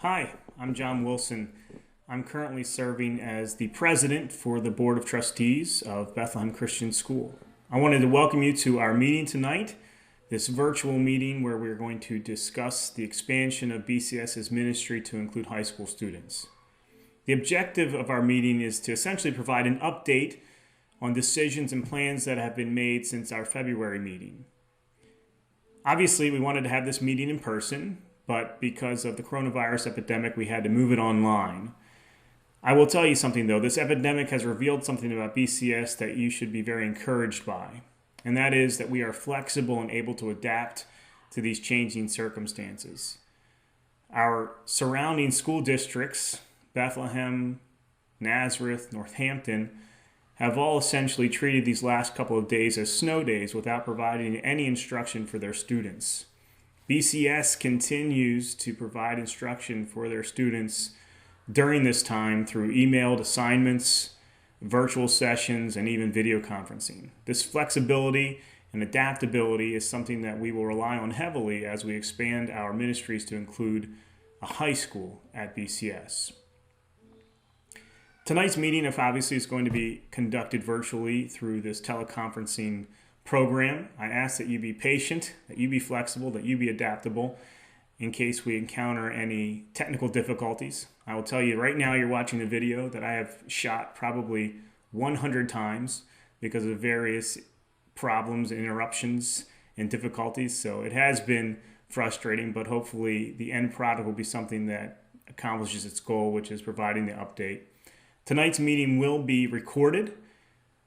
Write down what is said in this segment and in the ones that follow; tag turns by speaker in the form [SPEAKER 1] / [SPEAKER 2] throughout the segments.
[SPEAKER 1] Hi, I'm John Wilson. I'm currently serving as the president for the Board of Trustees of Bethlehem Christian School. I wanted to welcome you to our meeting tonight, this virtual meeting where we're going to discuss the expansion of BCS's ministry to include high school students. The objective of our meeting is to essentially provide an update on decisions and plans that have been made since our February meeting. Obviously, we wanted to have this meeting in person, but because of the coronavirus epidemic, we had to move it online. I will tell you something though, this epidemic has revealed something about BCS that you should be very encouraged by, and that is that we are flexible and able to adapt to these changing circumstances. Our surrounding school districts, Bethlehem, Nazareth, Northampton, have all essentially treated these last couple of days as snow days without providing any instruction for their students. BCS continues to provide instruction for their students during this time through emailed assignments, virtual sessions, and even video conferencing. This flexibility and adaptability is something that we will rely on heavily as we expand our ministries to include a high school at BCS. Tonight's meeting, obviously, is going to be conducted virtually through this teleconferencing program. I ask that you be patient, that you be flexible, that you be adaptable in case we encounter any technical difficulties. I will tell you right now you're watching a video that I have shot probably 100 times because of various problems, interruptions, and difficulties. So it has been frustrating, but hopefully the end product will be something that accomplishes its goal, which is providing the update. Tonight's meeting will be recorded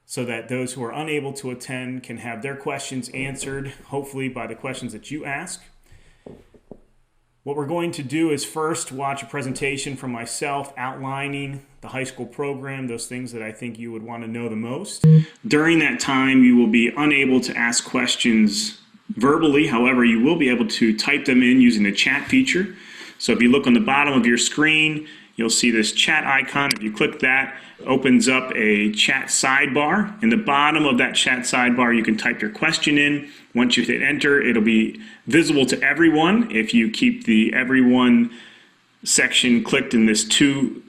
[SPEAKER 1] so that those who are unable to attend can have their questions answered, hopefully by the questions that you ask. What we're going to do is first watch a presentation from myself outlining the high school program, those things that I think you would want to know the most. During that time, you will be unable to ask questions verbally. However, you will be able to type them in using the chat feature. So if you look on the bottom of your screen, you'll see this chat icon. If you click that, it opens up a chat sidebar. In the bottom of that chat sidebar, you can type your question in. Once you hit enter, it'll be visible to everyone. If you keep the everyone section clicked in this to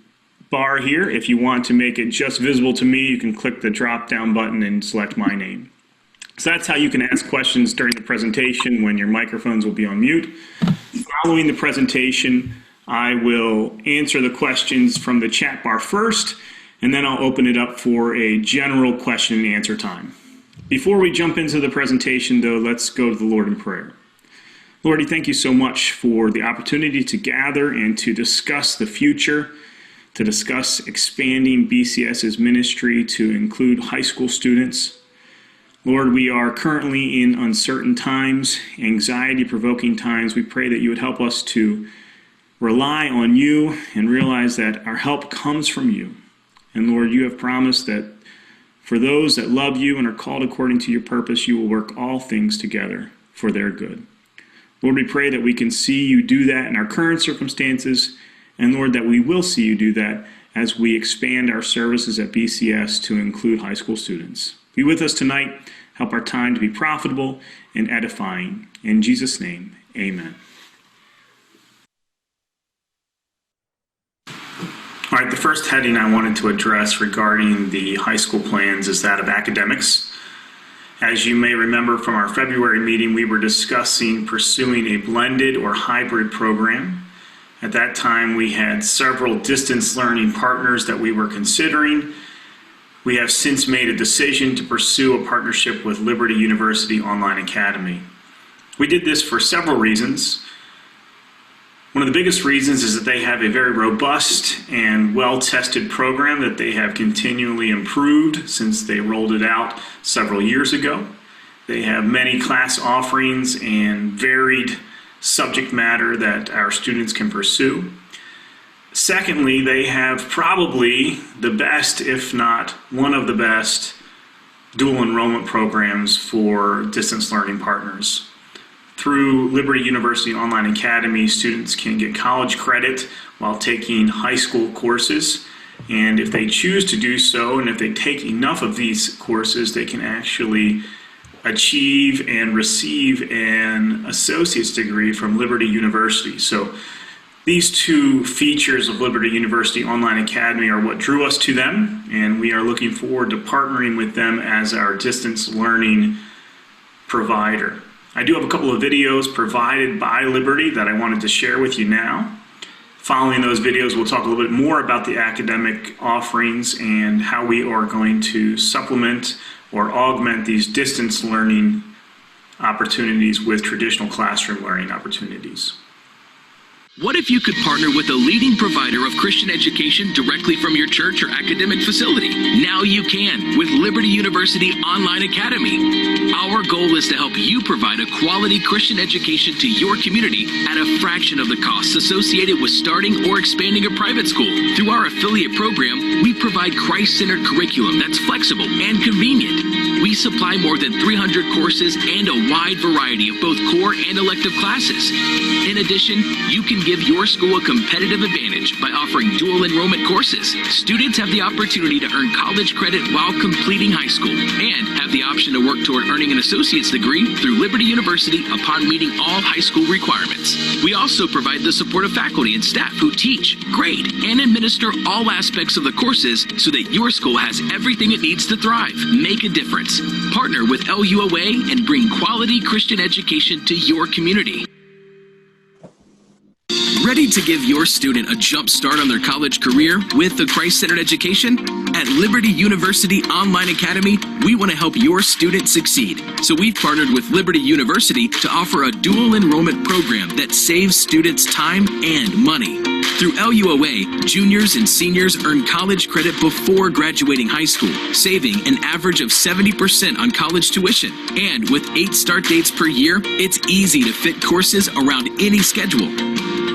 [SPEAKER 1] bar here, if you want to make it just visible to me, you can click the drop down button and select my name. So that's how you can ask questions during the presentation when your microphones will be on mute. Following the presentation, I will answer the questions from the chat bar first, and then I'll open it up for a general question and answer time. Before we jump into the presentation, though, let's go to the Lord in prayer. Lord, thank you so much for the opportunity to gather and to discuss the future, to discuss expanding BCS's ministry to include high school students. Lord, we are currently in uncertain times, anxiety-provoking times. We pray that you would help us to rely on you and realize that our help comes from you. And Lord, you have promised that for those that love you and are called according to your purpose, you will work all things together for their good. Lord, we pray that we can see you do that in our current circumstances, and Lord, that we will see you do that as we expand our services at BCS to include high school students. Be with us tonight. Help our time to be profitable and edifying. In Jesus' name, amen. All right, the first heading I wanted to address regarding the high school plans is that of academics. As you may remember from our February meeting, we were discussing pursuing a blended or hybrid program. At that time, we had several distance learning partners that we were considering. We have since made a decision to pursue a partnership with Liberty University Online Academy. We did this for several reasons. One of the biggest reasons is that they have a very robust and well-tested program that they have continually improved since they rolled it out several years ago. They have many class offerings and varied subject matter that our students can pursue. Secondly, they have probably the best, if not one of the best, dual enrollment programs for distance learning partners. Through Liberty University Online Academy, students can get college credit while taking high school courses. And if they choose to do so, and if they take enough of these courses, they can actually achieve and receive an associate's degree from Liberty University. So These two features of Liberty University Online Academy are what drew us to them, and we are looking forward to partnering with them as our distance learning provider. I do have a couple of videos provided by Liberty that I wanted to share with you now. Following those videos, we'll talk a little bit more about the academic offerings and how we are going to supplement or augment these distance learning opportunities with traditional classroom learning opportunities.
[SPEAKER 2] What if you could partner with a leading provider of Christian education directly from your church or academic facility? Now you can with Liberty University Online Academy. Our goal is to help you provide a quality Christian education to your community at a fraction of the costs associated with starting or expanding a private school. Through our affiliate program, we provide Christ-centered curriculum that's flexible and convenient. We supply more than 300 courses and a wide variety of both core and elective classes. In addition, you can give your school a competitive advantage by offering dual enrollment courses. Students have the opportunity to earn college credit while completing high school and have the option to work toward earning an associate's degree through Liberty University upon meeting all high school requirements. We also provide the support of faculty and staff who teach, grade, and administer all aspects of the courses so that your school has everything it needs to thrive. Make a difference. Partner with LUOA and bring quality Christian education to your community. Ready to give your student a jump start on their college career with the Christ-centered education? At Liberty University Online Academy, we want to help your student succeed. So we've partnered with Liberty University to offer a dual enrollment program that saves students time and money. Through LUOA, juniors and seniors earn college credit before graduating high school, saving an average of 70% on college tuition. And with 8 start dates per year, it's easy to fit courses around any schedule.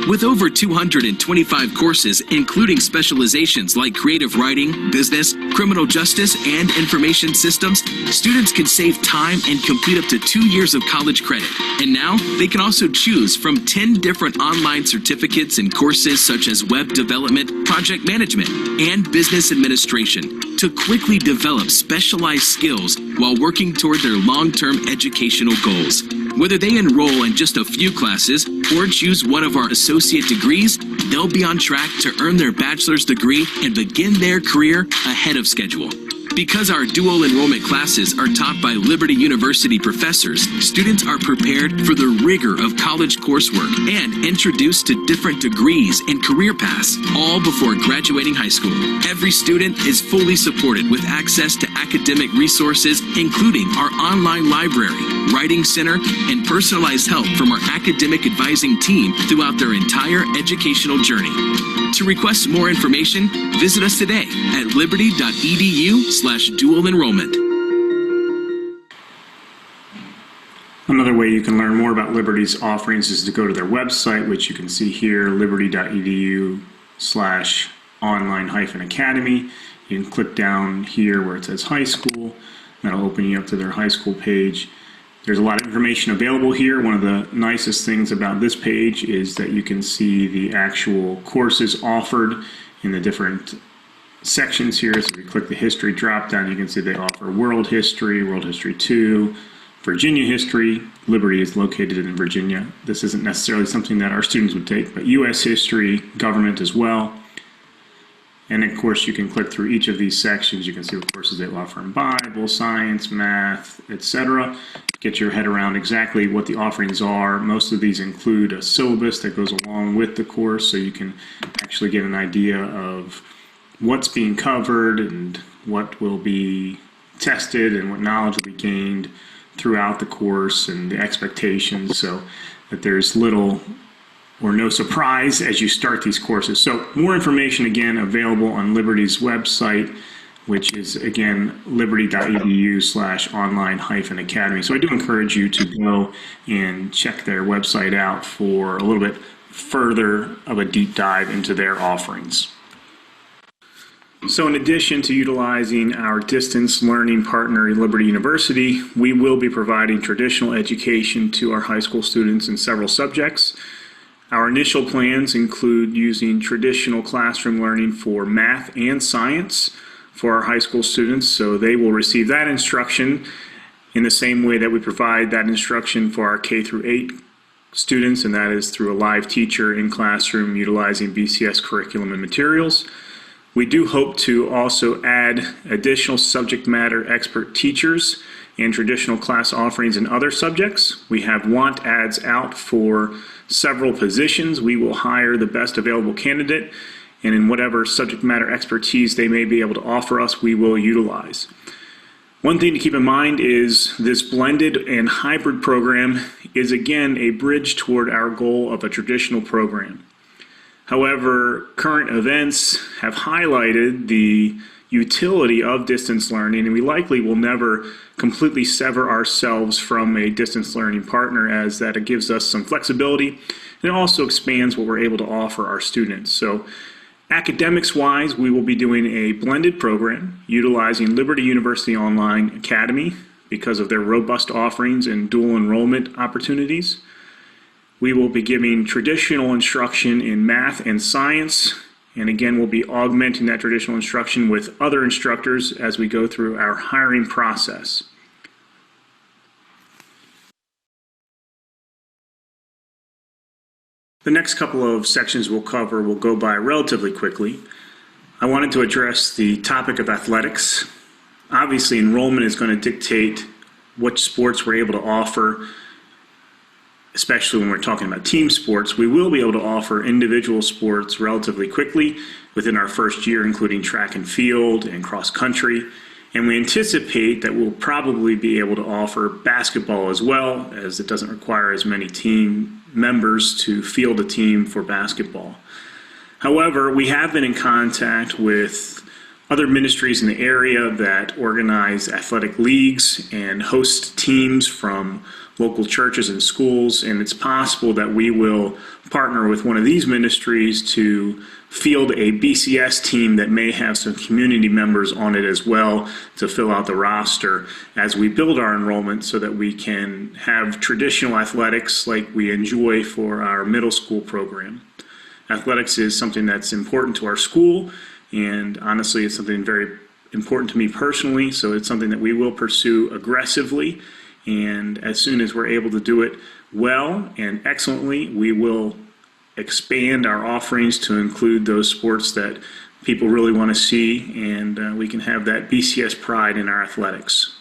[SPEAKER 2] With over 225 courses, including specializations like creative writing, business, criminal justice, and information systems, students can save time and complete up to 2 years of college credit. And now, they can also choose from 10 different online certificates and courses such as web development, project management, and business administration to quickly develop specialized skills while working toward their long-term educational goals. Whether they enroll in just a few classes or choose one of our associate degrees, they'll be on track to earn their bachelor's degree and begin their career ahead of schedule. Because our dual enrollment classes are taught by Liberty University professors, students are prepared for the rigor of college coursework and introduced to different degrees and career paths, all before graduating high school. Every student is fully supported with access to academic resources, including our online library, writing center, and personalized help from our academic advising team throughout their entire educational journey. To request more information, visit us today at liberty.edu/dual enrollment.
[SPEAKER 1] Another way you can learn more about Liberty's offerings is to go to their website, which you can see here, liberty.edu/online-academy. You can click down here where it says high school. That'll open you up to their high school page. There's a lot of information available here. One of the nicest things about this page is that you can see the actual courses offered in the different sections here. So if you click the history drop down, you can see they offer World History, World History 2, Virginia History. Liberty is located in Virginia. This isn't necessarily something that our students would take, but U.S. History, Government as well. And of course, you can click through each of these sections. You can see what courses they offer in Bible, science, math, etc. Get your head around exactly what the offerings are. Most of these include a syllabus that goes along with the course, so you can actually get an idea of what's being covered and what will be tested and what knowledge will be gained throughout the course and the expectations, so that there's little or no surprise as you start these courses. So more information, again, available on Liberty's website, which is, again, liberty.edu/online-academy. So I do encourage you to go and check their website out for a little bit further of a deep dive into their offerings. So in addition to utilizing our distance learning partner at Liberty University, we will be providing traditional education to our high school students in several subjects. Our initial plans include using traditional classroom learning for math and science for our high school students, so they will receive that instruction in the same way that we provide that instruction for our K through 8 students, and that is through a live teacher in classroom utilizing BCS curriculum and materials. We do hope to also add additional subject matter expert teachers and traditional class offerings in other subjects. We have want ads out for several positions. We will hire the best available candidate, and in whatever subject matter expertise they may be able to offer us, we will utilize. One thing to keep in mind is this blended and hybrid program is again a bridge toward our goal of a traditional program. However, current events have highlighted the utility of distance learning, and we likely will never completely sever ourselves from a distance learning partner, as that it gives us some flexibility and it also expands what we're able to offer our students. So academics-wise, we will be doing a blended program utilizing Liberty University Online Academy because of their robust offerings and dual enrollment opportunities. We will be giving traditional instruction in math and science, and again, we'll be augmenting that traditional instruction with other instructors as we go through our hiring process. The next couple of sections we'll cover will go by relatively quickly. I wanted to address the topic of athletics. Obviously, enrollment is going to dictate what sports we're able to offer, especially when we're talking about team sports. We will be able to offer individual sports relatively quickly within our first year, including track and field and cross country. And we anticipate that we'll probably be able to offer basketball as well, as it doesn't require as many team members to field a team for basketball. However, we have been in contact with other ministries in the area that organize athletic leagues and host teams from local churches and schools, and it's possible that we will partner with one of these ministries to field a BCS team that may have some community members on it as well to fill out the roster as we build our enrollment so that we can have traditional athletics like we enjoy for our middle school program. Athletics is something that's important to our school, and honestly it's something very important to me personally, so it's something that we will pursue aggressively. And as soon as we're able to do it well and excellently, we will expand our offerings to include those sports that people really want to see, and we can have that BCS pride in our athletics.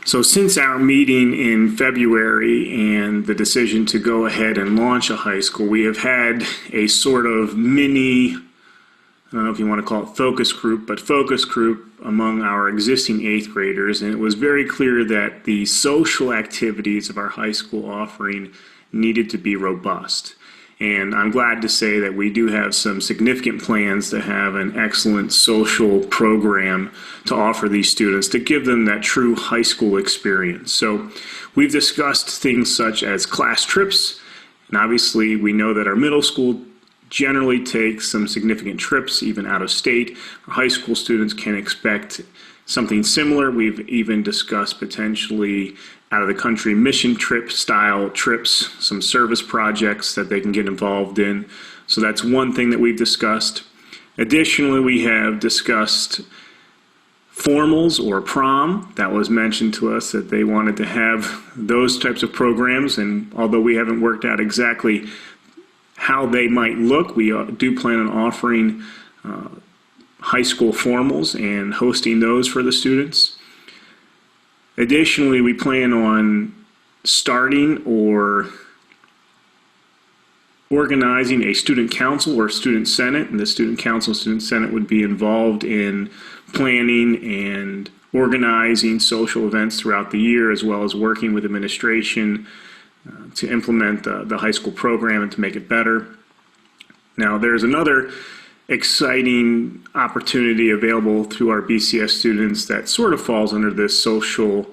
[SPEAKER 1] So since our meeting in February and the decision to go ahead and launch a high school, we have had a sort of mini, I don't know if you want to call it focus group, but focus group among our existing 8th graders, and it was very clear that the social activities of our high school offering needed to be robust. And I'm glad to say that we do have some significant plans to have an excellent social program to offer these students to give them that true high school experience. So we've discussed things such as class trips, and obviously we know that our middle school generally take some significant trips, even out of state. Our high school students can expect something similar. We've even discussed potentially out of the country mission trip style trips, some service projects that they can get involved in. So that's one thing that we've discussed. Additionally, we have discussed formals or prom. That was mentioned to us that they wanted to have those types of programs, and although we haven't worked out exactly how they might look, we do plan on offering high school formals and hosting those for the students. Additionally, we plan on starting or organizing a student council or student senate, and the student council, student senate would be involved in planning and organizing social events throughout the year, as well as working with administration to implement the high school program and to make it better. Now, there's another exciting opportunity available through our BCS students that sort of falls under this social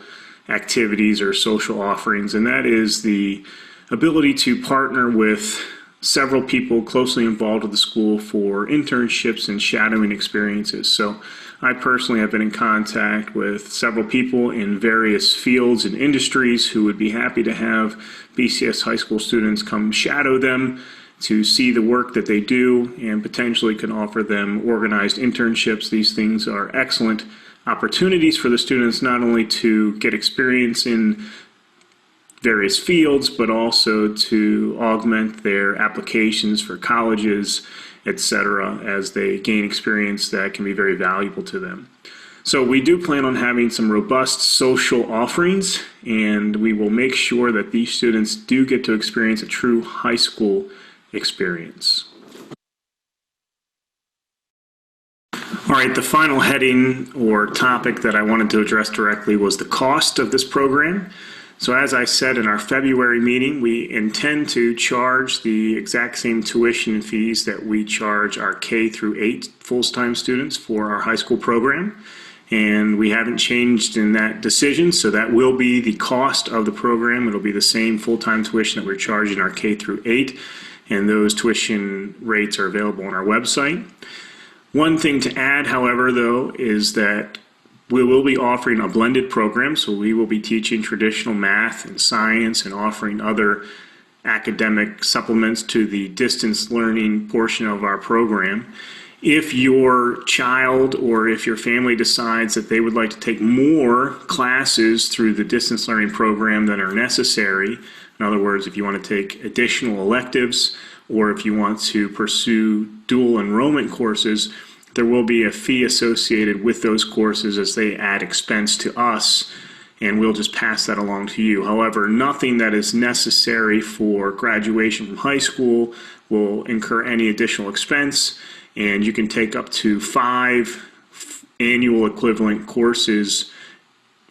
[SPEAKER 1] activities or social offerings, and that is the ability to partner with several people closely involved with the school for internships and shadowing experiences. So I personally have been in contact with several people in various fields and industries who would be happy to have BCS high school students come shadow them to see the work that they do and potentially can offer them organized internships. These things are excellent opportunities for the students not only to get experience in various fields, but also to augment their applications for colleges, etc., as they gain experience that can be very valuable to them. So we do plan on having some robust social offerings, and we will make sure that these students do get to experience a true high school experience. All right, the final heading or topic that I wanted to address directly was the cost of this program. So as I said in our February meeting, we intend to charge the exact same tuition and fees that we charge our K through 8 full-time students for our high school program. And we haven't changed in that decision, so that will be the cost of the program. It'll be the same full-time tuition that we're charging our K through 8, and those tuition rates are available on our website. One thing to add, however, though, is that we will be offering a blended program, so we will be teaching traditional math and science and offering other academic supplements to the distance learning portion of our program. If your child or if your family decides that they would like to take more classes through the distance learning program than are necessary, in other words, if you want to take additional electives or if you want to pursue dual enrollment courses, there will be a fee associated with those courses as they add expense to us, and we'll just pass that along to you. However, nothing that is necessary for graduation from high school will incur any additional expense, and you can take up to 5 annual equivalent courses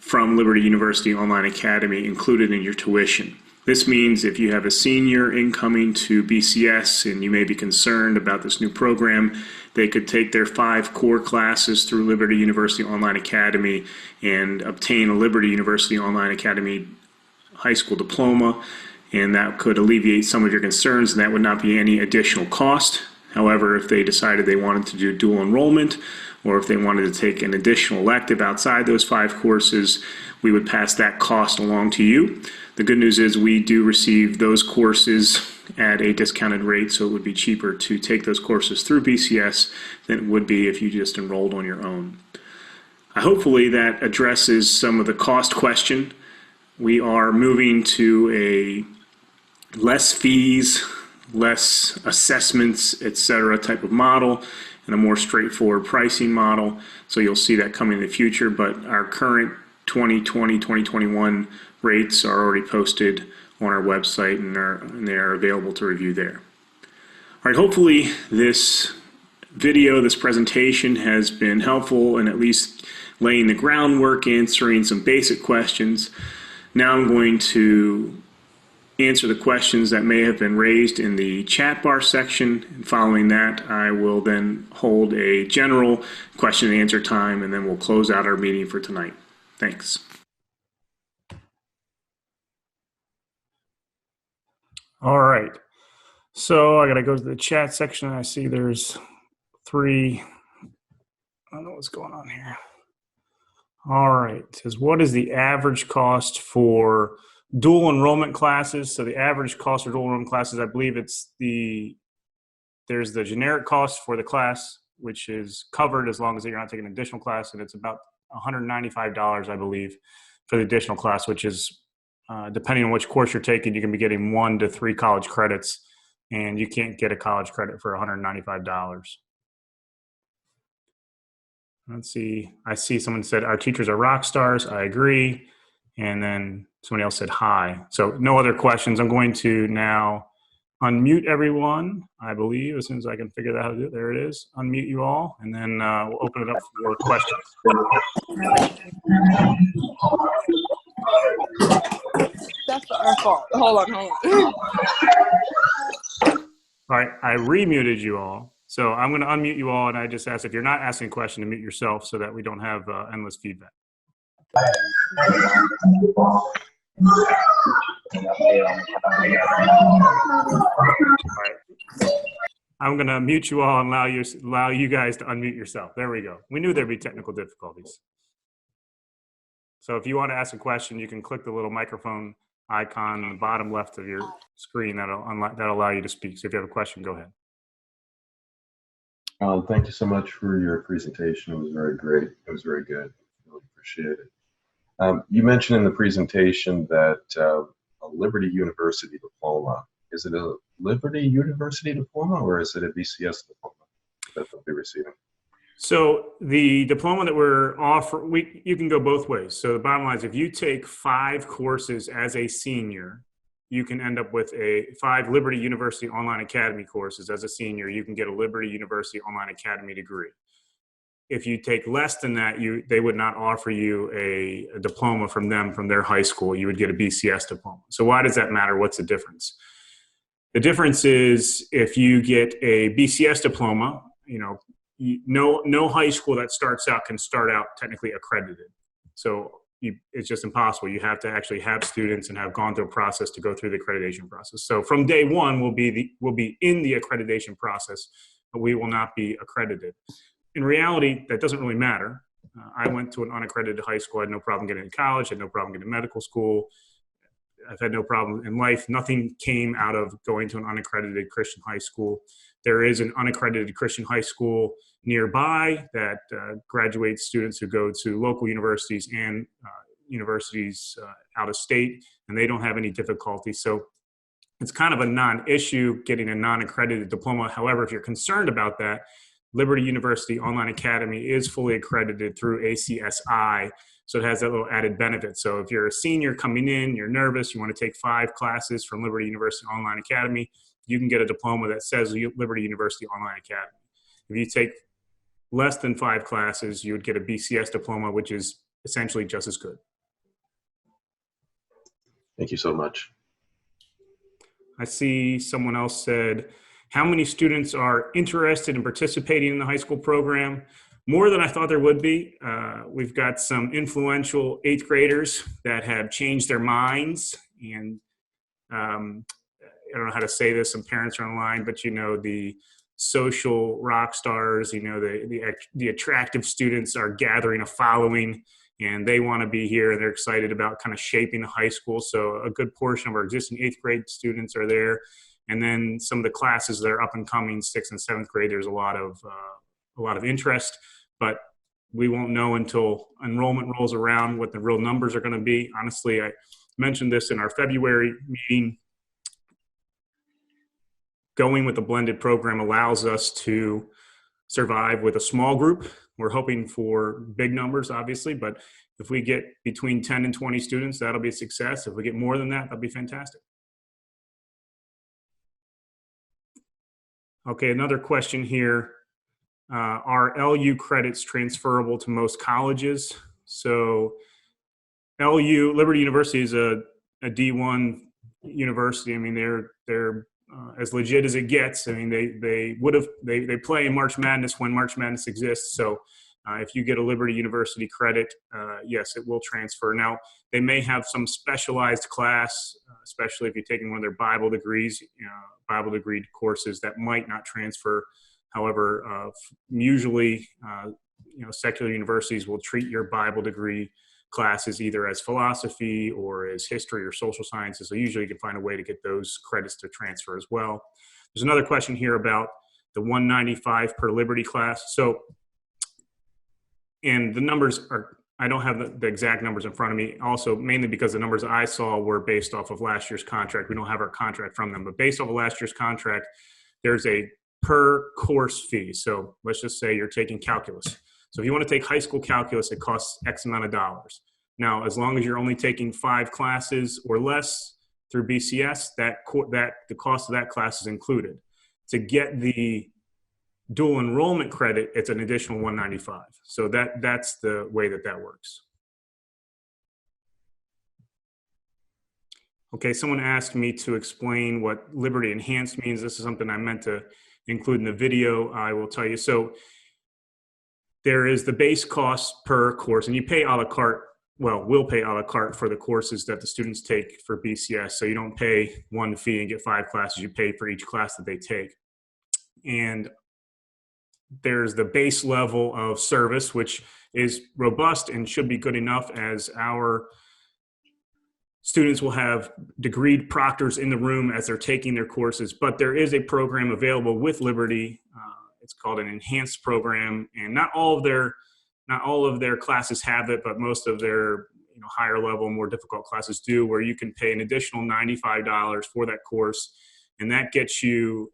[SPEAKER 1] from Liberty University Online Academy included in your tuition. This means if you have a senior incoming to BCS and you may be concerned about this new program, they could take their 5 core classes through Liberty University Online Academy and obtain a Liberty University Online Academy high school diploma, and that could alleviate some of your concerns, and that would not be any additional cost. However, if they decided they wanted to do dual enrollment, or if they wanted to take an additional elective outside those 5 courses, we would pass that cost along to you. The good news is we do receive those courses at a discounted rate, so it would be cheaper to take those courses through BCS than it would be if you just enrolled on your own. Hopefully that addresses some of the cost question. We are moving to a less fees, less assessments, etc. type of model and a more straightforward pricing model. So you'll see that coming in the future, but our current 2020, 2021 rates are already posted on our website and they're available to review there. All right, hopefully this video, this presentation has been helpful in at least laying the groundwork, answering some basic questions. Now I'm going to answer the questions that may have been raised in the chat bar section. And following that, I will then hold a general question and answer time, and then we'll close out our meeting for tonight. Thanks. All right. So I got to go to the chat section. I see there's 3. I don't know what's going on here. All right. It says, what is the average cost for dual enrollment classes? So the average cost for dual enrollment classes, I believe there's the generic cost for the class, which is covered as long as you're not taking an additional class, and it's about $195, I believe, for the additional class, which is depending on which course you're taking, you can be getting 1 to 3 college credits, and you can't get a college credit for $195. Let's see. I see someone said, our teachers are rock stars. I agree. And then somebody else said hi. So no other questions. I'm going to now unmute everyone, I believe, as soon as I can figure out how to do it. There it is. Unmute you all, and then we'll open it up for questions.
[SPEAKER 3] That's our fault. Hold on.
[SPEAKER 1] All right, I remuted you all. So I'm going to unmute you all, and I just ask if you're not asking a question to mute yourself so that we don't have endless feedback. All right. I'm going to mute you all and allow you guys to unmute yourself. There we go. We knew there'd be technical difficulties. So if you want to ask a question, you can click the little microphone icon on the bottom left of your screen. That'll allow you to speak. So if you have a question, go ahead.
[SPEAKER 4] Thank you so much for your presentation. It was very great. It was very good. appreciate it. You mentioned in the presentation that a Liberty University diploma. Is it a Liberty University diploma or is it a BCS diploma that they'll be receiving?
[SPEAKER 1] So the diploma that we're offering, you can go both ways. So the bottom line is if you take 5 courses as a senior, you can end up with 5 Liberty University Online Academy courses as a senior. You can get a Liberty University Online Academy degree. If you take less than that, they would not offer you a diploma from their high school. You would get a BCS diploma. So why does that matter? What's the difference? The difference is if you get a BCS diploma, no high school that starts out can start out technically accredited. So it's just impossible. You have to actually have students and have gone through a process to go through the accreditation process. So from day one, we'll be in the accreditation process, but we will not be accredited. In reality, that doesn't really matter. I went to an unaccredited high school. I had no problem getting into college. I had no problem getting to medical school. I've had no problem in life. Nothing came out of going to an unaccredited Christian high school. There is an unaccredited Christian high school nearby that graduates students who go to local universities and universities out of state, and they don't have any difficulty. So it's kind of a non-issue getting a non-accredited diploma. However, if you're concerned about that, Liberty University Online Academy is fully accredited through ACSI, so it has that little added benefit. So if you're a senior coming in, you're nervous, you want to take 5 classes from Liberty University Online Academy, you can get a diploma that says Liberty University Online Academy. If you take less than 5 classes, you would get a BCS diploma, which is essentially just as good.
[SPEAKER 4] Thank you so much.
[SPEAKER 1] I see someone else said, how many students are interested in participating in the high school program? More than I thought there would be. We've got some influential 8th graders that have changed their minds. And I don't know how to say this, some parents are online, but the social rock stars, the attractive students are gathering a following and they want to be here and they're excited about kind of shaping the high school. So a good portion of our existing 8th grade students are there. And then some of the classes that are up and coming, 6th and 7th grade, there's a lot of interest, but we won't know until enrollment rolls around what the real numbers are going to be. Honestly, I mentioned this in our February meeting. Going with the blended program allows us to survive with a small group. We're hoping for big numbers, obviously, but if we get between 10 and 20 students, that'll be a success. If we get more than that, that'll be fantastic. Okay, another question here. Are LU credits transferable to most colleges? So Liberty University is a D1 university. I mean, they're as legit as it gets. I mean, they play in March Madness when March Madness exists. So if you get a Liberty University credit, yes, it will transfer. Now, they may have some specialized class, especially if you're taking one of their Bible degrees, Bible degree courses that might not transfer. However, usually, secular universities will treat your Bible degree classes either as philosophy or as history or social sciences. So usually you can find a way to get those credits to transfer as well. There's another question here about the 195 per Liberty class. So, and the numbers are, I don't have the exact numbers in front of me, also mainly because the numbers I saw were based off of last year's contract. We don't have our contract from them, but based off of last year's contract, there's a per course fee. So let's just say you're taking calculus. So if you want to take high school calculus, it costs X amount of dollars. Now, as long as you're only taking 5 classes or less through BCS, the cost of that class is included. To get the dual enrollment credit, it's an additional $195. So that's the way that works. Okay, someone asked me to explain what Liberty Enhanced means. This is something I meant to include in the video. I will tell you. So there is the base cost per course, and you pay a la carte. Well, we'll pay a la carte for the courses that the students take for BCS. So you don't pay one fee and get 5 classes. You pay for each class that they take. And there's the base level of service, which is robust and should be good enough, as our students will have degreed proctors in the room as they're taking their courses. But there is a program available with Liberty. It's called an enhanced program, and not all of their not all of their classes have it, but most of their higher level, more difficult classes do, where you can pay an additional $95 for that course, and that gets you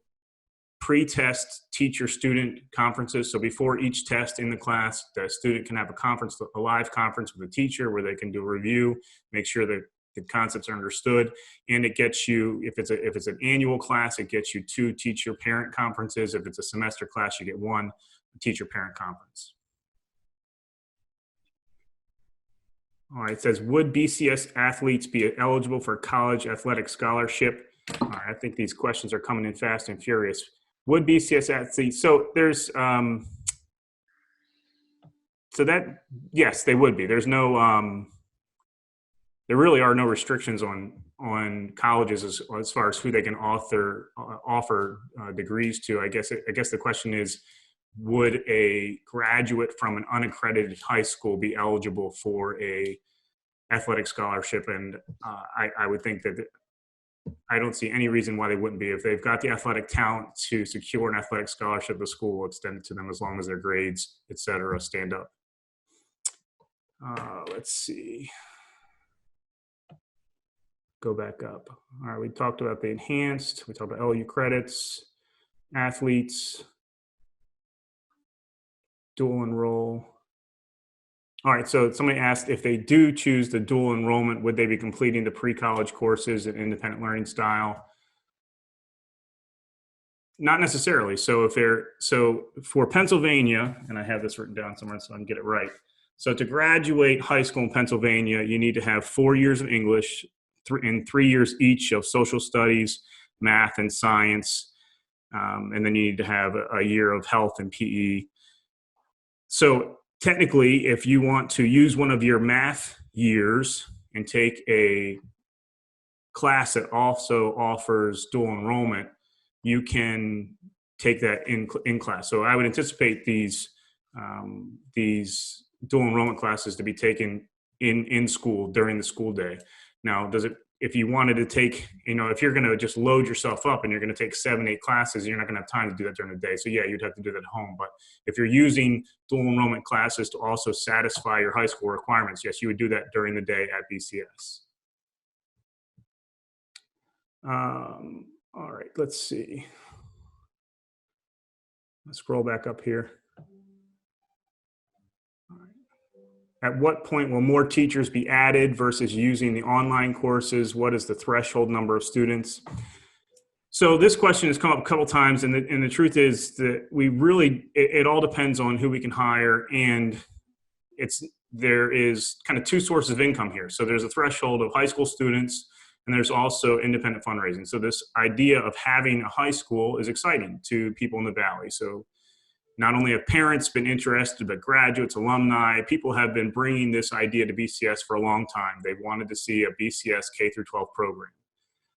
[SPEAKER 1] pre-test teacher-student conferences. So before each test in the class, the student can have a live conference with a teacher where they can do a review, make sure that the concepts are understood, and it gets you, if it's an annual class, it gets you 2 teacher-parent conferences. If it's a semester class, you get 1 teacher-parent conference. All right, it says, would BCS athletes be eligible for college athletic scholarship? All right, I think these questions are coming in fast and furious. Would BCS athletes, so there's, so that, yes, they would be. There's no, there really are no restrictions on colleges as far as who they can offer degrees to. I guess the question is, would a graduate from an unaccredited high school be eligible for a athletic scholarship? And I would think that I don't see any reason why they wouldn't be. If they've got the athletic talent to secure an athletic scholarship, the school will extend it to them as long as their grades, et cetera, stand up. Let's see. Go back up. All right, we talked about the enhanced. We talked about LU credits, athletes, dual enroll. All right, so somebody asked if they do choose the dual enrollment, would they be completing the pre-college courses in independent learning style? Not necessarily. So for Pennsylvania, and I have this written down somewhere so I can get it right. So to graduate high school in Pennsylvania, you need to have 4 years of English and 3 years each of social studies, math, and science. And then you need to have a year of health and PE. So technically, if you want to use one of your math years and take a class that also offers dual enrollment, you can take that in class. So I would anticipate these dual enrollment classes to be taken in school during the school day. Now, if you wanted to take, if you're going to just load yourself up and you're going to take 7-8 classes, you're not going to have time to do that during the day. So yeah, you'd have to do that at home. But if you're using dual enrollment classes to also satisfy your high school requirements, yes, you would do that during the day at BCS. All right, let's see. Let's scroll back up here. At what point will more teachers be added versus using the online courses? What is the threshold number of students? So this question has come up a couple times, and the truth is that it all depends on who we can hire, and there is kind of 2 sources of income here. So there's a threshold of high school students, and there's also independent fundraising. So this idea of having a high school is exciting to people in the Valley. So not only have parents been interested, but graduates, alumni, people have been bringing this idea to BCS for a long time. They've wanted to see a BCS K-12 program.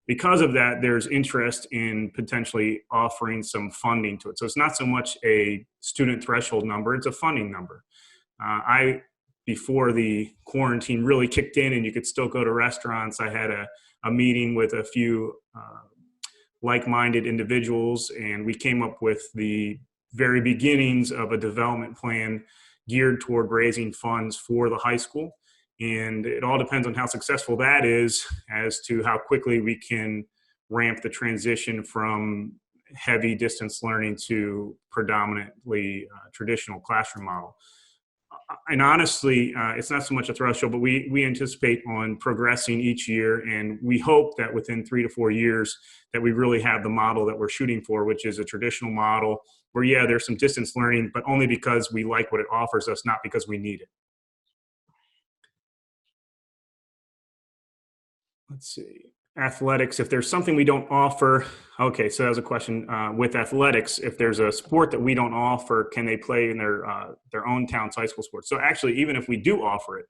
[SPEAKER 1] Because of that, there's interest in potentially offering some funding to it. So it's not so much a student threshold number, it's a funding number. Before the quarantine really kicked in and you could still go to restaurants, I had a meeting with a few like-minded individuals, and we came up with the very beginnings of a development plan geared toward raising funds for the high school. And it all depends on how successful that is as to how quickly we can ramp the transition from heavy distance learning to predominantly traditional classroom model. And honestly, it's not so much a threshold, but we anticipate on progressing each year, and we hope that within 3 to 4 years that we really have the model that we're shooting for, which is a traditional model where, yeah, there's some distance learning, but only because we like what it offers us, not because we need it. Let's see. Athletics, if there's something we don't offer, okay, so that was a question with athletics. If there's a sport that we don't offer, can they play in their own town's high school sports? So actually, even if we do offer it,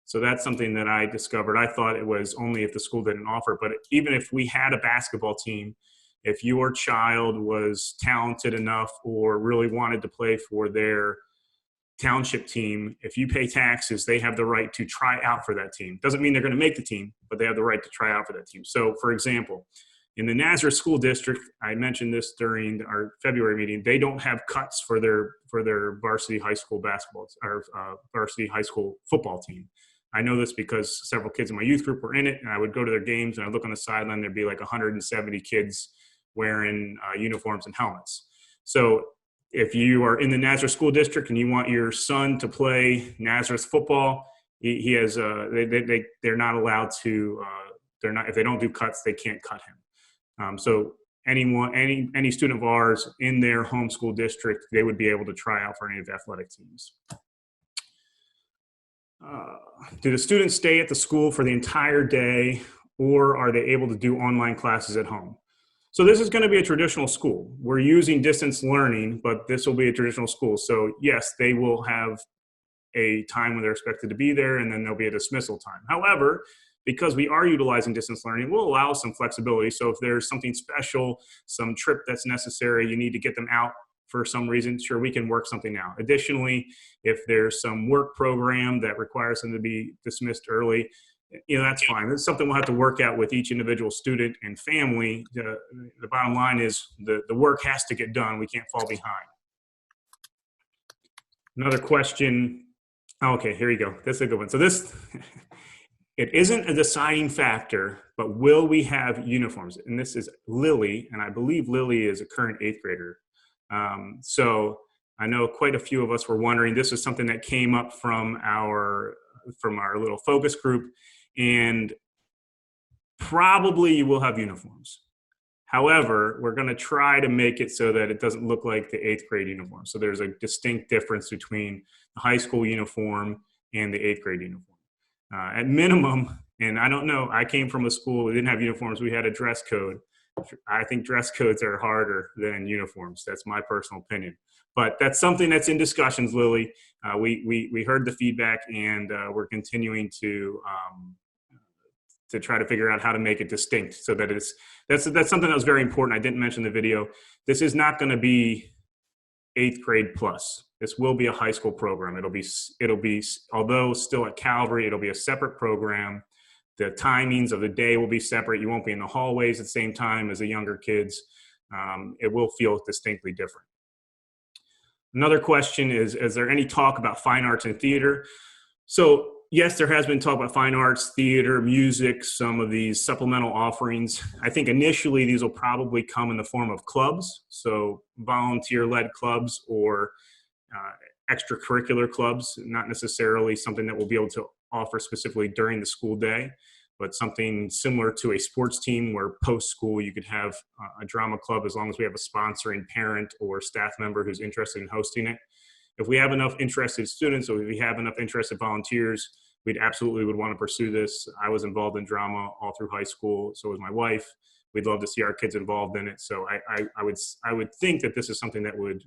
[SPEAKER 1] so that's something that I discovered. I thought it was only if the school didn't offer, but even if we had a basketball team, if your child was talented enough or really wanted to play for their township team, if you pay taxes, they have the right to try out for that team. Doesn't mean they're going to make the team, but they have the right to try out for that team. So for example, In the Nazareth School District, I mentioned this during our February meeting, they don't have cuts for their varsity high school basketball or varsity high school football team. I know this because several kids in my youth group were in it, and I would go to their games and I'd look on the sideline, there'd be like 170 kids wearing uniforms and helmets. So if you are in the Nazareth School District and you want your son to play Nazareth football, he has they're not allowed to if they don't do cuts, they can't cut him. So any student of ours in their home school district, they would be able to try out for any of the athletic teams. Do the students stay at the school for the entire day, or are they able to do online classes at home? So this is going to be a traditional school. We're using distance learning, but this will be a traditional school. So yes, they will have a time when they're expected to be there, and then there'll be a dismissal time. However, because we are utilizing distance learning, we'll allow some flexibility. So if there's something special, some trip that's necessary, you need to get them out for some reason, sure, we can work something out. Additionally, if there's some work program that requires them to be dismissed early, that's fine. It's something we'll have to work out with each individual student and family. The bottom line is the work has to get done. We can't fall behind. Another question. Okay, here you go. That's a good one. So this, it isn't a deciding factor, but will we have uniforms? And this is Lily, and I believe Lily is a current 8th grader. So I know quite a few of us were wondering, this is something that came up from our little focus group, and probably you will have uniforms. However, we're going to try to make it so that it doesn't look like the 8th grade uniform. So there's a distinct difference between the high school uniform and the 8th grade uniform. At minimum, and I don't know, I came from a school we didn't have uniforms, we had a dress code. I think dress codes are harder than uniforms. That's my personal opinion. But that's something that's in discussions, Lily. We heard the feedback, and we're continuing to try to figure out how to make it distinct, so that that's something that was very important. I didn't mention in the video. This is not going to be 8th grade plus. This will be a high school program. It'll be although still at Calvary, it'll be a separate program. The timings of the day will be separate. You won't be in the hallways at the same time as the younger kids. It will feel distinctly different. Another question is there any talk about fine arts and theater? So yes, there has been talk about fine arts, theater, music, some of these supplemental offerings. I think initially these will probably come in the form of clubs, so volunteer-led clubs or extracurricular clubs, not necessarily something that we'll be able to offer specifically during the school day, but something similar to a sports team where post-school you could have a drama club as long as we have a sponsoring parent or staff member who's interested in hosting it. If we have enough interested students or if we have enough interested volunteers, we'd absolutely would want to pursue this. I was involved in drama all through high school, so was my wife. We'd love to see our kids involved in it. So I would think that this is something that would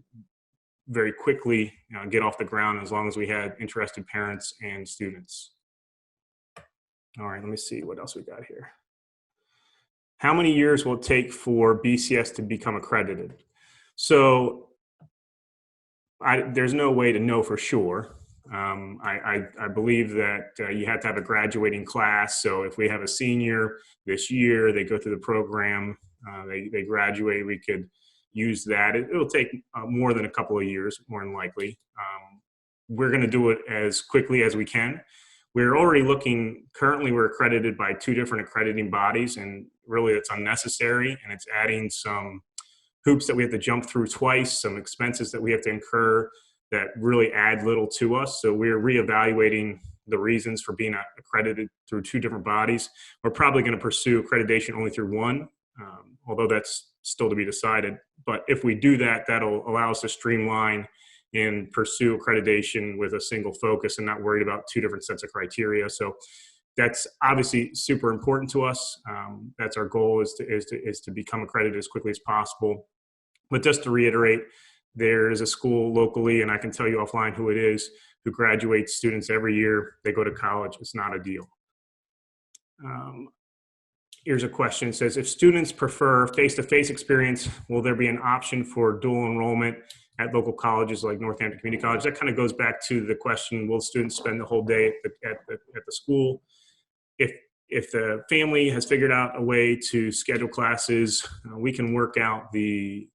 [SPEAKER 1] very quickly get off the ground as long as we had interested parents and students. All right, let me see what else we got here. How many years will it take for BCS to become accredited? So there's no way to know for sure. I believe that you have to have a graduating class. So if we have a senior this year, they go through the program, they graduate, we could use that. It'll take more than a couple of years, more than likely. We're going to do it as quickly as we can. We're already currently we're accredited by 2 different accrediting bodies, and really it's unnecessary, and it's adding some hoops that we have to jump through twice, some expenses that we have to incur that really add little to us. So we're reevaluating the reasons for being accredited through 2 different bodies. We're probably going to pursue accreditation only through one, although that's still to be decided. But if we do that, that'll allow us to streamline and pursue accreditation with a single focus and not worried about 2 different sets of criteria. So that's obviously super important to us. That's our goal is to become accredited as quickly as possible. But just to reiterate, there is a school locally, and I can tell you offline who it is, who graduates students every year. They go to college. It's not a deal. Here's a question. It says, if students prefer face-to-face experience, will there be an option for dual enrollment at local colleges like Northampton Community College? That kind of goes back to the question, will students spend the whole day at the school? if the family has figured out a way to schedule classes, we can work out the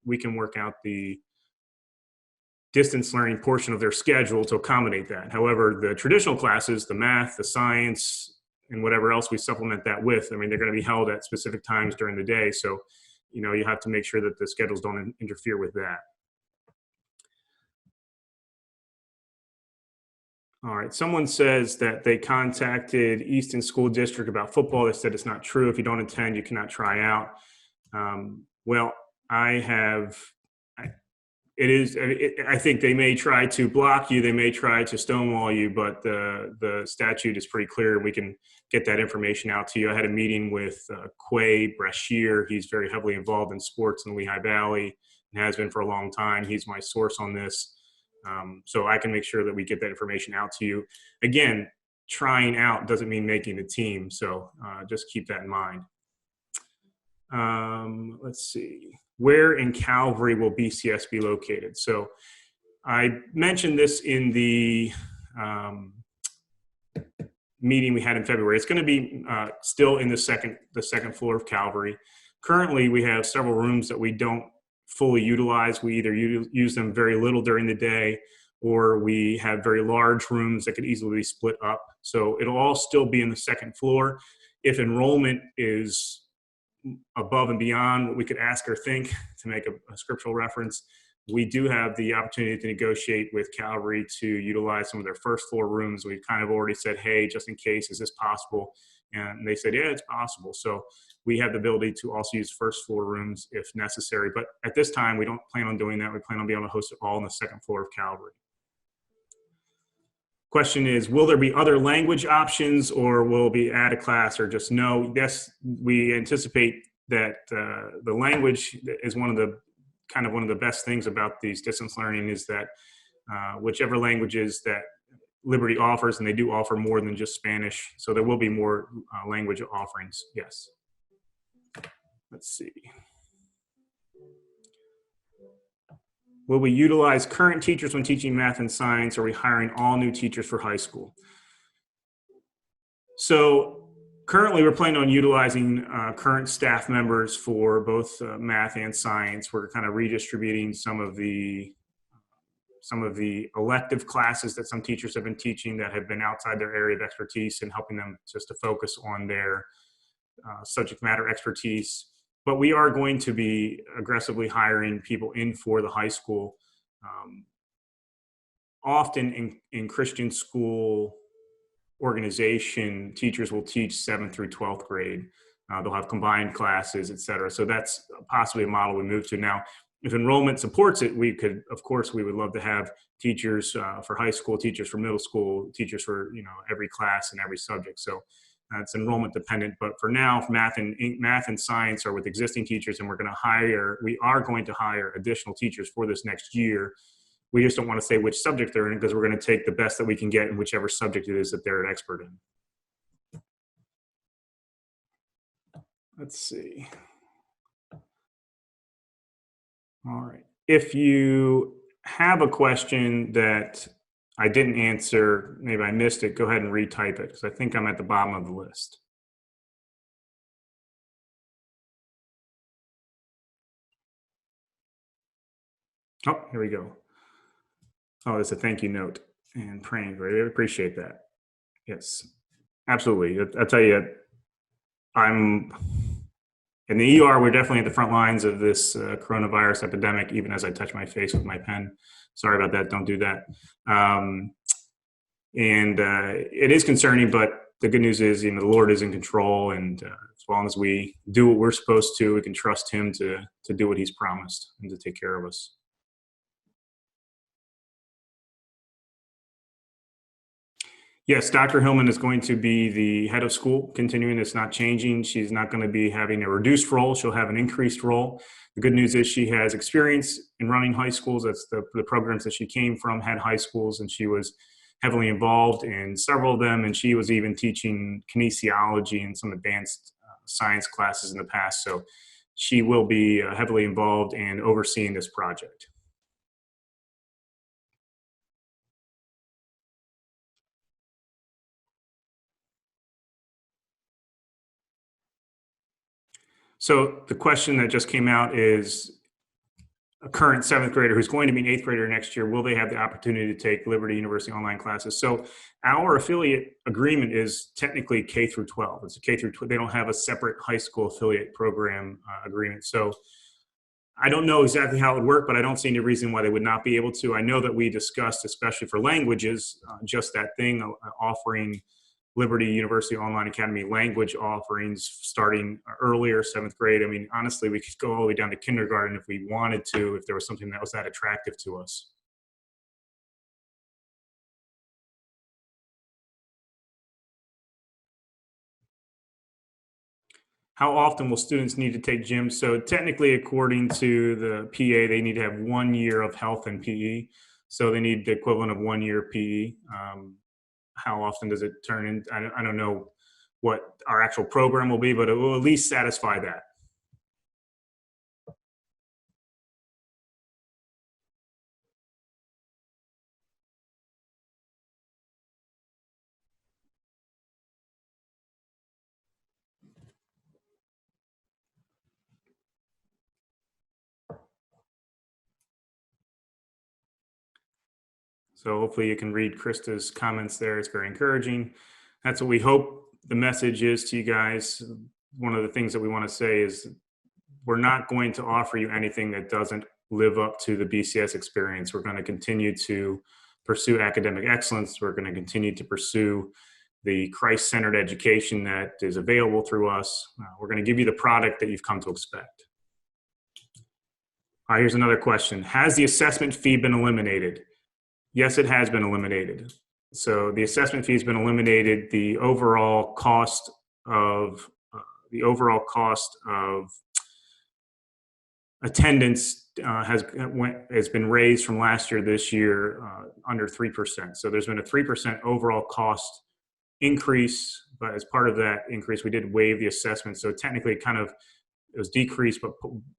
[SPEAKER 1] distance learning portion of their schedule to accommodate that. However, the traditional classes, the math, the science, and whatever else we supplement that with, I mean, they're going to be held at specific times during the day. So, you have to make sure that the schedules don't interfere with that. All right. Someone says that they contacted Easton School District about football. They said it's not true. If you don't attend, you cannot try out. Well, I think they may try to block you. They may try to stonewall you, but the statute is pretty clear. We can get that information out to you. I had a meeting with Quay Brashear. He's very heavily involved in sports in the Lehigh Valley and has been for a long time. He's my source on this. So I can make sure that we get that information out to you. Again, trying out doesn't mean making the team. So just keep that in mind. Let's see. Where in Calvary will BCS be located? So I mentioned this in the meeting we had in February. It's going to be still in the second floor of Calvary. Currently, we have several rooms that we don't fully utilize. We either use them very little during the day, or we have very large rooms that could easily be split up. So it'll all still be in the second floor. If enrollment is above and beyond what we could ask or think, to make a scriptural reference, we do have the opportunity to negotiate with Calvary to utilize some of their first floor rooms. We've kind of already said, hey, just in case, is this possible? And they said, yeah, it's possible. So we have the ability to also use first floor rooms if necessary. But at this time, we don't plan on doing that. We plan on being able to host it all on the second floor of Calvary. Question is, will there be other language options, or will it be add a class, or just no? Yes, we anticipate that the language is one of the best things about these distance learning is that whichever languages that Liberty offers, and they do offer more than just Spanish, so there will be more language offerings, yes. Let's see. Will we utilize current teachers when teaching math and science, or are we hiring all new teachers for high school? So currently we're planning on utilizing current staff members for both math and science. We're kind of redistributing some of the elective classes that some teachers have been teaching that have been outside their area of expertise, and helping them just to focus on their subject matter expertise. But we are going to be aggressively hiring people in for the high school. Often in Christian school organization, teachers will teach 7th through 12th grade. They'll have combined classes, et cetera. So that's possibly a model we move to. Now, if enrollment supports it, we would love to have teachers for high school, teachers for middle school, teachers for every class and every subject. So it's enrollment dependent. But for now, math and science are with existing teachers, and we are going to hire additional teachers for this next year. We just don't want to say which subject they're in, because we're going to take the best that we can get in whichever subject it is that they're an expert in. Let's see. All right. If you have a question that I didn't answer, maybe I missed it, go ahead and retype it, because I think I'm at the bottom of the list. Oh, here we go. Oh, it's a thank you note and praying. Great. I appreciate that. Yes, absolutely. I tell you, I'm in the ER. We're definitely at the front lines of this coronavirus epidemic, even as I touch my face with my pen. Sorry about that. Don't do that. It is concerning, but the good news is, the Lord is in control. And as long as we do what we're supposed to, we can trust him to do what he's promised and to take care of us. Yes, Dr. Hillman is going to be the head of school, continuing. It's not changing. She's not going to be having a reduced role. She'll have an increased role. The good news is she has experience in running high schools. That's the programs that she came from, had high schools, and she was heavily involved in several of them. And she was even teaching kinesiology and some advanced science classes in the past. So she will be heavily involved and overseeing this project. So the question that just came out is a current seventh grader who's going to be an eighth grader next year, will they have the opportunity to take Liberty University online classes? So our affiliate agreement is technically K through 12. It's a K through 12. They don't have a separate high school affiliate program agreement. So I don't know exactly how it would work, but I don't see any reason why they would not be able to. I know that we discussed, especially for languages, just that thing, offering Liberty University Online Academy language offerings starting earlier, seventh grade. I mean, honestly, we could go all the way down to kindergarten if we wanted to, if there was something that was that attractive to us. How often will students need to take gym? So technically, according to the PA, they need to have 1 year of health and PE. So they need the equivalent of 1 year PE. How often does it turn in? I don't know what our actual program will be, but it will at least satisfy that. So hopefully you can read Krista's comments there. It's very encouraging. That's what we hope the message is to you guys. One of the things that we want to say is we're not going to offer you anything that doesn't live up to the BCS experience. We're going to continue to pursue academic excellence. We're going to continue to pursue the Christ-centered education that is available through us. We're going to give you the product that you've come to expect. All right, here's another question. Has the assessment fee been eliminated? Yes, it has been eliminated. So the assessment fee has been eliminated. The overall cost of attendance has been raised from last year to this year under 3%. So there's been a 3% overall cost increase, but as part of that increase, we did waive the assessment. So technically, it was decreased, but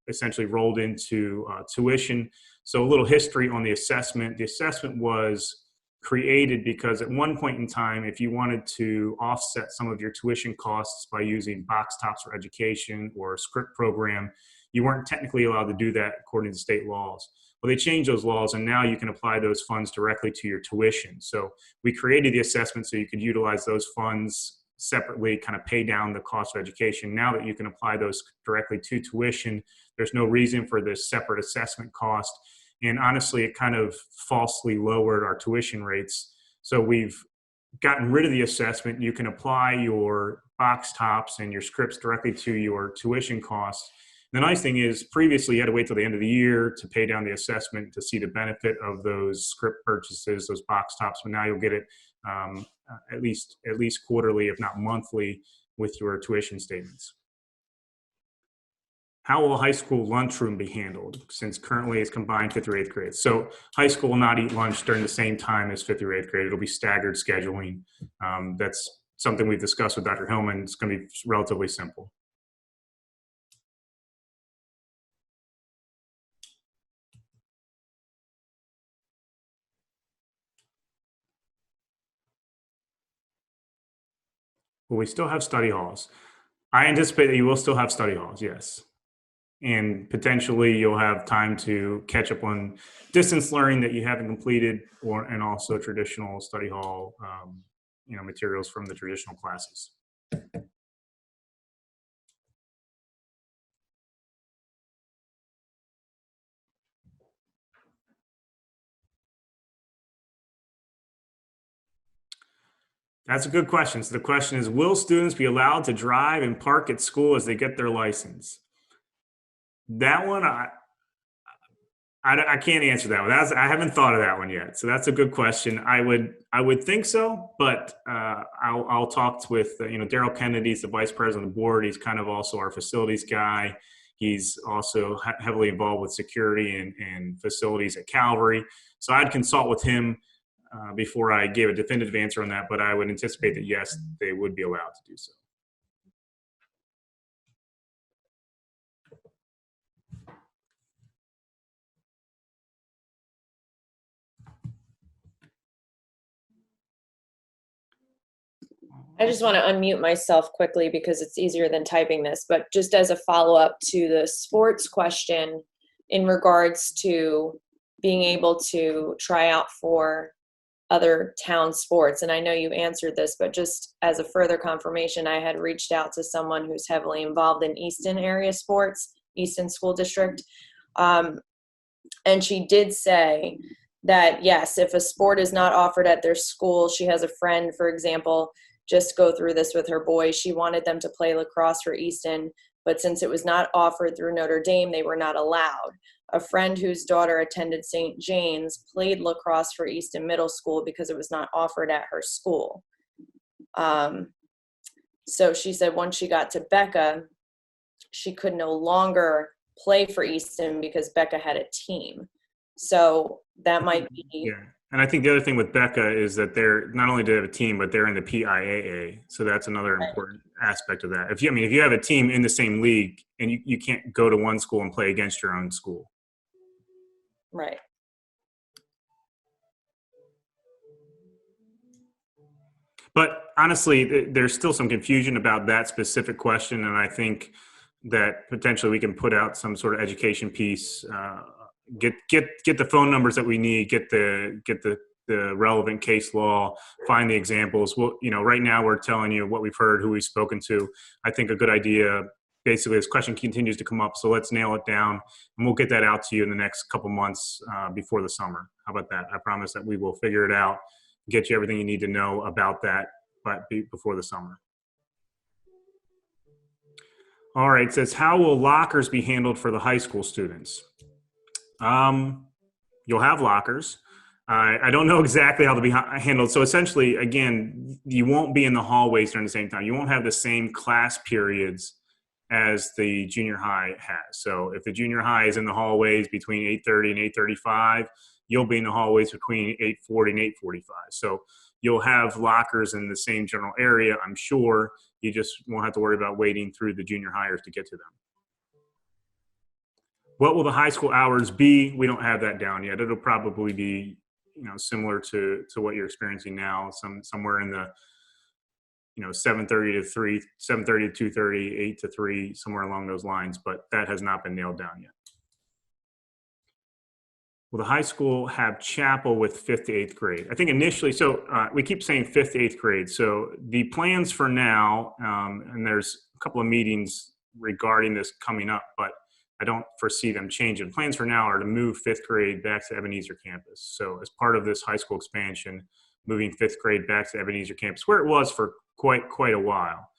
[SPEAKER 1] essentially rolled into tuition. So a little history on the assessment. The assessment was created because at one point in time, if you wanted to offset some of your tuition costs by using Box Tops for Education or a script program, you weren't technically allowed to do that according to state laws. Well, they changed those laws, and now you can apply those funds directly to your tuition. So we created the assessment so you could utilize those funds separately, kind of pay down the cost of education. Now that you can apply those directly to tuition, there's no reason for this separate assessment cost. And honestly, it kind of falsely lowered our tuition rates. So we've gotten rid of the assessment. You can apply your Box Tops and your scripts directly to your tuition costs. The nice thing is previously you had to wait till the end of the year to pay down the assessment to see the benefit of those script purchases, those Box Tops, but now you'll get it at least quarterly, if not monthly, with your tuition statements. How will high school lunchroom be handled since currently it's combined 5th through 8th grade? So high school will not eat lunch during the same time as 5th through 8th grade. It'll be staggered scheduling. That's something we've discussed with Dr. Hillman. It's going to be relatively simple. Will we still have study halls? I anticipate that you will still have study halls, yes. And potentially you'll have time to catch up on distance learning that you haven't completed, and also traditional study hall materials from the traditional classes. That's a good question. So the question is, will students be allowed to drive and park at school as they get their license? That one, I can't answer that one. I haven't thought of that one yet. So that's a good question. I would think so, but I'll talk with Daryl Kennedy's the vice president of the board. He's kind of also our facilities guy. He's also heavily involved with security and facilities at Calvary. So I'd consult with him before I gave a definitive answer on that, but I would anticipate that yes, they would be allowed to do so. All
[SPEAKER 5] I just want to unmute myself quickly because it's easier than typing this, but just as a follow-up to the sports question in regards to being able to try out for other town sports. And I know you answered this, but just as a further confirmation, I had reached out to someone who's heavily involved in Easton area sports, Easton School District. And she did say that, yes, if a sport is not offered at their school, she has a friend, for example, just go through this with her boys. She wanted them to play lacrosse for Easton, but since it was not offered through Notre Dame, they were not allowed. A friend whose daughter attended St. James played lacrosse for Easton Middle School because it was not offered at her school. So she said once she got to Becca, she could no longer play for Easton because Becca had a team. So that might be.
[SPEAKER 1] Yeah. And I think the other thing with Becca is that they're not only do they have a team, but they're in the PIAA. So that's another important aspect of that. If you have a team in the same league and you can't go to one school and play against your own school.
[SPEAKER 5] Right.
[SPEAKER 1] But honestly, there's still some confusion about that specific question. And I think that potentially we can put out some sort of education piece, get the phone numbers that we need, get the relevant case law, find the examples. Well, right now we're telling you what we've heard, who we've spoken to. I think a good idea, basically this question continues to come up, so let's nail it down and we'll get that out to you in the next couple months before the summer. How about that? I promise that we will figure it out, get you everything you need to know about that, but before the summer. All right, it says, how will lockers be handled for the high school students? You'll have lockers. I don't know exactly how they'll be handled. So essentially, again, you won't be in the hallways during the same time. You won't have the same class periods as the junior high has. So if the junior high is in the hallways between 8:30 and 8:35, you'll be in the hallways between 8:40 and 8:45. So you'll have lockers in the same general area, I'm sure. You just won't have to worry about waiting through the junior hires to get to them. What will the high school hours be? We don't have that down yet. It'll probably be, similar to what you're experiencing now, somewhere in the, 7:30 to 3, 7:30 to 2:30, 8 to 3, somewhere along those lines, but that has not been nailed down yet. Will the high school have chapel with 5th to 8th grade? I think initially, so we keep saying 5th to 8th grade. So the plans for now, and there's a couple of meetings regarding this coming up, but I don't foresee them changing. Plans for now are to move 5th grade back to Ebenezer campus. So as part of this high school expansion, moving 5th grade back to Ebenezer campus, where it was for quite a while.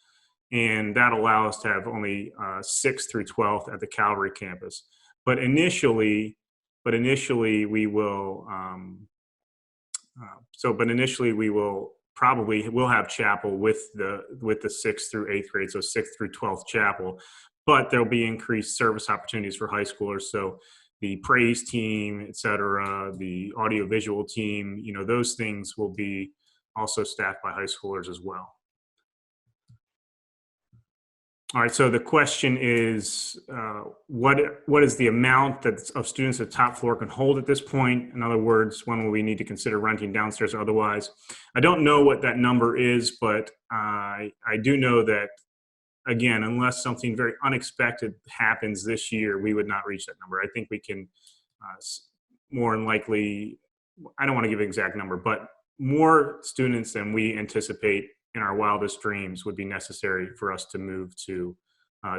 [SPEAKER 1] And that allows us to have only 6th through 12th at the Calvary campus. But initially we will, we'll have chapel with the 6th through 8th grade, so 6th through 12th chapel. But there'll be increased service opportunities for high schoolers. So the praise team, et cetera, the audiovisual team, those things will be also staffed by high schoolers as well. All right, so the question is, what is the amount of students the top floor can hold at this point? In other words, when will we need to consider renting downstairs or otherwise? I don't know what that number is, but I do know that, again, unless something very unexpected happens this year, we would not reach that number. I think we can more than likely, I don't want to give an exact number, but more students than we anticipate in our wildest dreams would be necessary for us to move to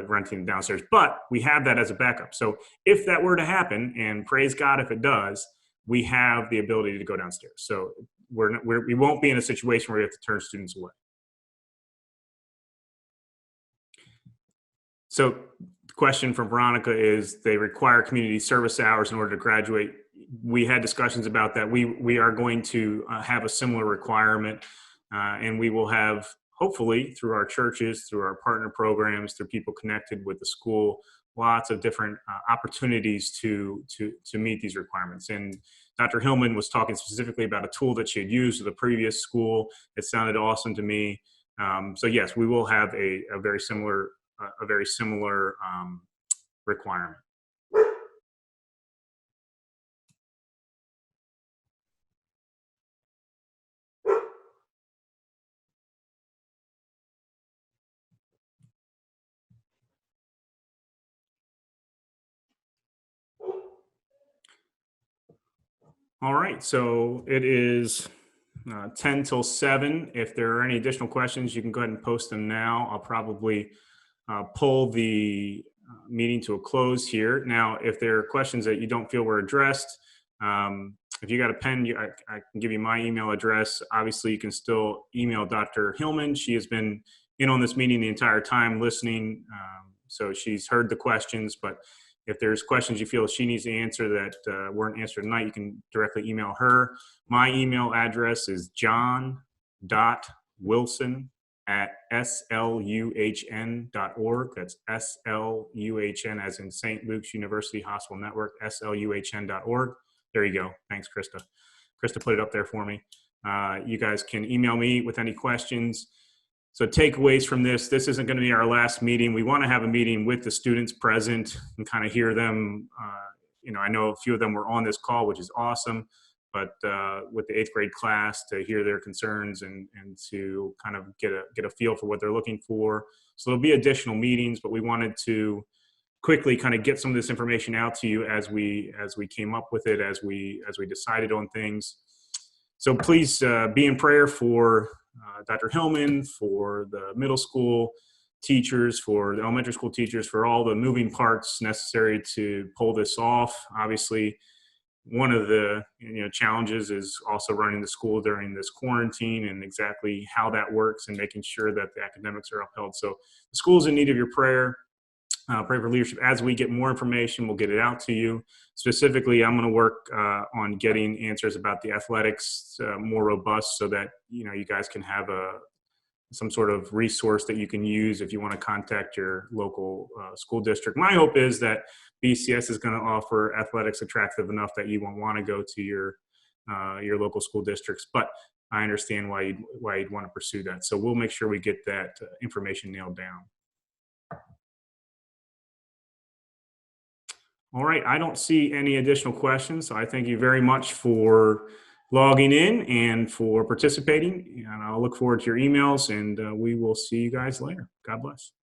[SPEAKER 1] renting downstairs. But we have that as a backup. So if that were to happen, and praise God if it does, we have the ability to go downstairs. So we won't be in a situation where we have to turn students away. So the question from Veronica is, they require community service hours in order to graduate. We had discussions about that. We are going to have a similar requirement, and we will have, hopefully, through our churches, through our partner programs, through people connected with the school, lots of different opportunities to meet these requirements. And Dr. Hillman was talking specifically about a tool that she had used with the previous school. It sounded awesome to me. So yes, we will have a very similar requirement. All right, so it is 10 till 7. If there are any additional questions, you can go ahead and post them now. I'll probably pull the meeting to a close here. Now, if there are questions that you don't feel were addressed, if you got a pen, I can give you my email address. Obviously, you can still email Dr. Hillman. She has been in on this meeting the entire time listening, so she's heard the questions, but if there's questions you feel she needs to answer that weren't answered tonight, you can directly email her. My email address is john.wilson@sluhn.org. That's SLUHN as in St. Luke's University Hospital Network, SLUHN.org. There you go. Thanks, Krista. Krista put it up there for me. You guys can email me with any questions. So takeaways from this isn't going to be our last meeting. We want to have a meeting with the students present and kind of hear them. I know a few of them were on this call, which is awesome, but with the 8th grade class, to hear their concerns and to kind of get a feel for what they're looking for. So there'll be additional meetings, but we wanted to quickly kind of get some of this information out to you as we came up with it, as we decided on things. So please be in prayer for Dr. Hillman, for the middle school teachers, for the elementary school teachers, for all the moving parts necessary to pull this off. Obviously, one of the challenges is also running the school during this quarantine and exactly how that works and making sure that the academics are upheld. So the school is in need of your prayer. Pray for leadership. As we get more information, we'll get it out to you. Specifically, I'm going to work on getting answers about the athletics more robust so that you guys can have some sort of resource that you can use if you want to contact your local school district. My hope is that BCS is going to offer athletics attractive enough that you won't want to go to your local school districts, but I understand why you'd want to pursue that. So we'll make sure we get that information nailed down. All right, I don't see any additional questions, so I thank you very much for logging in and for participating, and I'll look forward to your emails, and we will see you guys later. God bless.